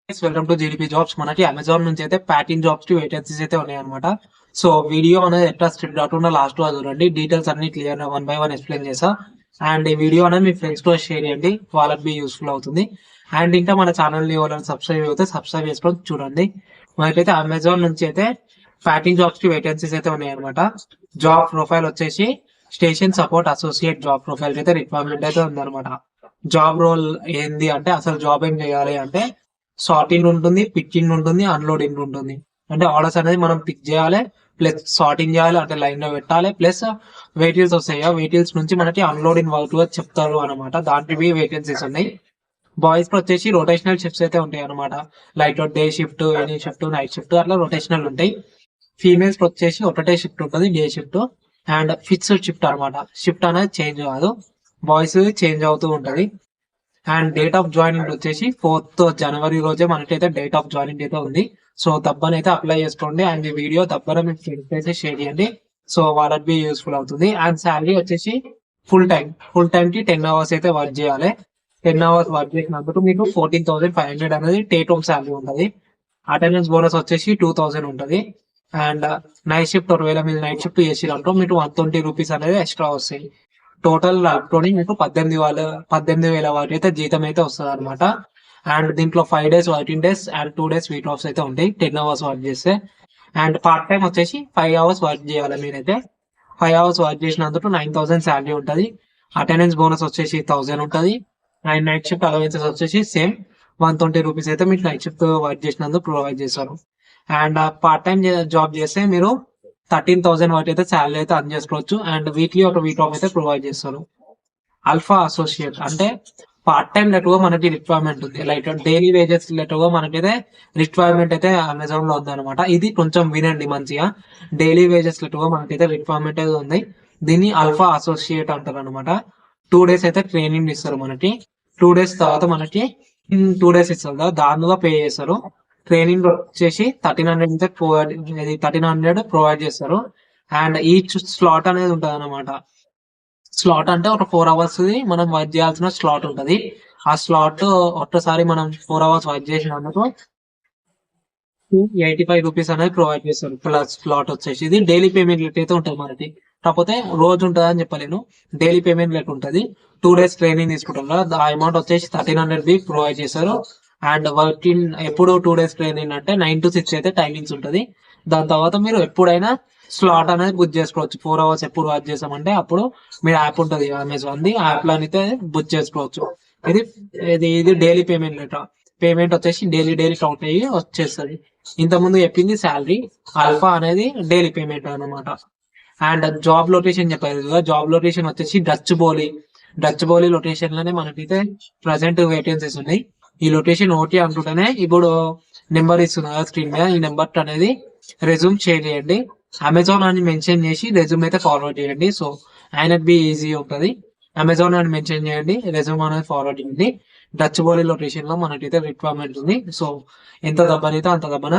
Welcome to GDP jobs. మనకి Amazon నుంచి అయితే ప్యాకింగ్ జాబ్స్ కి వేకెన్సీస్ అయితే ఉన్నాయన్నమాట. సో వీడియో అనేది ఎట్లా స్ట్రిప్ కాకుండా లాస్ట్ లో చూడండి. డీటెయిల్స్ అన్ని clear one by one explain చేసా. అండ్ ఈ వీడియో అనేది మీ ఫ్రెండ్స్ తో షేర్ చేయండి, వాళ్ళకి బి యూస్ఫుల్ అవుతుంది. అండ్ ఇంకా మన ఛానల్ ని ఎవరైనా సబ్స్క్రైబ్ అయితే సబ్స్క్రైబ్ చేసుకొని చూడండి. మనకైతే అమెజాన్ నుంచి అయితే ప్యాకింగ్ జాబ్స్ కి వేకెన్సీస్ అయితే ఉన్నాయన్నమాట. జాబ్ ప్రొఫైల్ వచ్చేసి station support associate job profile అయితే రిక్వైర్మెంట్ అయితే ఉందన్నమాట. జాబ్ రోల్ ఏంది అంటే అసలు జాబ్ ఏం చేయాలి అంటే సార్టింగ్ ఉంటుంది, పికింగ్ ఉంటుంది, అన్లోడింగ్ ఉంటుంది. అంటే ఆర్డర్స్ అనేది మనం పిక్ చేయాలి, ప్లస్ సార్టింగ్ చేయాలి, అంటే లైన్ లో పెట్టాలి, ప్లస్ వెహికల్స్ వస్తాయి. ఆ వెహికల్స్ నుంచి మనకి అన్లోడింగ్ వర్క్ చెప్తారు అనమాట. దాంట్లో వేకెన్సీస్ ఉన్నాయి. బాయ్స్ కి వచ్చేసి రొటేషనల్ షిఫ్ట్స్ అయితే ఉంటాయి అనమాట. Like day shift, any shift, night shift అట్లా రొటేషనల్ ఉంటాయి. ఫీమేల్స్ కి వచ్చేసి ఒకటే షిఫ్ట్ ఉంటుంది, day shift. And fixed shift అనమాట. షిఫ్ట్ అనేది చేంజ్ కాదు, బాయ్స్ చేంజ్ అవుతూ ఉంటది. అండ్ డేట్ ఆఫ్ జాయినింగ్ వచ్చేసి 4th జనవరి రోజే మనకైతే డేట్ ఆఫ్ జాయినింగ్ అయితే ఉంది. సో తప్పనైతే అప్లై చేసుకోండి. అండ్ ఈ వీడియో తప్పన మీకు ఫ్రెండ్స్ అయితే షేర్ చేయండి, సో వాళ్ళకి బి యూస్ఫుల్ అవుతుంది. అండ్ శాలరీ వచ్చేసి ఫుల్ టైం కి 10 hours అయితే వర్క్ చేయాలి. 10 hours వర్క్ చేసినందుకు మీకు 14,500 అనేది టేక్ హోమ్ శాలరీ ఉంటుంది. అటెండెన్స్ బోనస్ వచ్చేసి 2,000 ఉంటుంది. అండ్ నైట్ షిఫ్ట్ ఒకవేళ మీరు నైట్ షిఫ్ట్ చేసిరంటో మీకు 120 రూపీస్ అనేది ఎక్స్ట్రా వస్తాయి. టోటల్ కలుపుకొని మీకు 18,000 వరకు అయితే జీతం అయితే వస్తుంది అనమాట. అండ్ దీంట్లో 5 days working days and 2 days week offs అయితే ఉంటాయి 10 hours వర్క్ చేస్తే. అండ్ పార్ట్ టైం వచ్చేసి 5 hours వర్క్ చేయాలి మీరైతే. 5 hours వర్క్ చేసినందుకు 9,000 శాలరీ ఉంటుంది. అటెండెన్స్ బోనస్ వచ్చేసి 1,000 ఉంటుంది. అండ్ నైట్ షిఫ్ట్ అలవెన్సెస్ వచ్చేసి సేమ్ 120 రూపీస్ అయితే మీకు నైట్ షిఫ్ట్ వర్క్ చేసినందుకు ప్రొవైడ్ చేస్తారు. అండ్ పార్ట్ టైం జాబ్ చేస్తే మీరు 13,000 వరకు అయితే శాలరీ అయితే అర్న్ చేసుకోవచ్చు. అండ్ వీక్లీ ఒక వీక్ ఆఫ్ అయితే ప్రొవైడ్ చేస్తారు. ఆల్ఫా అసోసియేట్ అంటే పార్ట్ టైం లెటర్గా మనకి రిక్వైర్మెంట్ ఉంది. లైక్ డైలీ వేజెస్ లెటర్గా మనకైతే రిక్వైర్మెంట్ అయితే అమెజాన్ లో ఉంది అనమాట. ఇది కొంచెం వినండి మంచిగా. డైలీ వేజెస్ లెటర్గా మనకైతే రిక్వైర్మెంట్ అయితే ఉంది. దీన్ని ఆల్ఫా అసోసియేట్ అంటారు అనమాట. 2 days అయితే ట్రైనింగ్ ఇస్తారు మనకి. 2 days తర్వాత మనకి 2 days ఇస్తారు కదా, దానిలో పే చేస్తారు. ట్రైనింగ్ వచ్చేసి 1300 ప్రొవైడ్ చేస్తారు. అండ్ ఈచ్ స్లాట్ అనేది ఉంటది అనమాట. స్లాట్ అంటే ఒక 4 hours మనం వర్క్ చేయాల్సిన స్లాట్ ఉంటది. ఆ స్లాట్ ఒక్కసారి మనం 4 hours వర్క్ చేసినందుకు 285 రూపీస్ అనేది ప్రొవైడ్ చేస్తారు. ప్లస్ స్లాట్ వచ్చేసి ఇది డైలీ పేమెంట్ లెట్ అయితే ఉంటుంది మనకి. కాకపోతే రోజు ఉంటుంది అని చెప్పలేను, డైలీ పేమెంట్ లెట్ ఉంటుంది. 2 days ట్రైనింగ్ తీసుకుంటాం కదా, ఆ అమౌంట్ వచ్చేసి 1300 ప్రొవైడ్ చేస్తారు. అండ్ వర్కింగ్ ఎప్పుడు 2 days ట్రైనింగ్ అంటే 9 to 6 అయితే టైమింగ్స్ ఉంటుంది. దాని తర్వాత మీరు ఎప్పుడైనా స్లాట్ అనేది బుక్ చేసుకోవచ్చు. 4 hours ఎప్పుడు వర్క్ చేసామంటే అప్పుడు మీరు యాప్ ఉంటుంది అమెజాన్ ది, యాప్ లో అయితే బుక్ చేసుకోవచ్చు. ఇది ఇది డైలీ పేమెంట్ లెటర్. పేమెంట్ వచ్చేసి డైలీ కౌంట్ అయ్యి వచ్చేస్తుంది. ఇంతకుముందు చెప్పింది శాలరీ. ఆల్ఫా అనేది డైలీ పేమెంట్ అనమాట. అండ్ జాబ్ లొకేషన్ చెప్పారు కదా, జాబ్ లొకేషన్ వచ్చేసి డచ్ బౌలి లొకేషన్ లోనే మనకైతే ప్రజెంట్ వేకెన్సీస్ ఉన్నాయి. ఈ లొకేషన్ ఓకే అనుకుంటేనే ఇప్పుడు నెంబర్ ఇస్తున్నారు స్క్రీన్ మీద. ఈ నెంబర్ అనేది రెజ్యూమ్ షేర్ చేయండి. అమెజాన్ అని మెన్షన్ చేసి రెజ్యూమ్ అయితే ఫార్వర్డ్ చేయండి. సో ఆయనకు బి ఈజీ ఉంటుంది. అమెజాన్ అని మెన్షన్ చేయండి, రెజ్యూమ్ అనేది ఫార్వర్డ్ చేయండి. డచ్ బౌలి లొకేషన్ లో మనకైతే రిక్వైర్మెంట్ ఉంది. సో ఎంత దబ్బనైతే అంత దబ్బన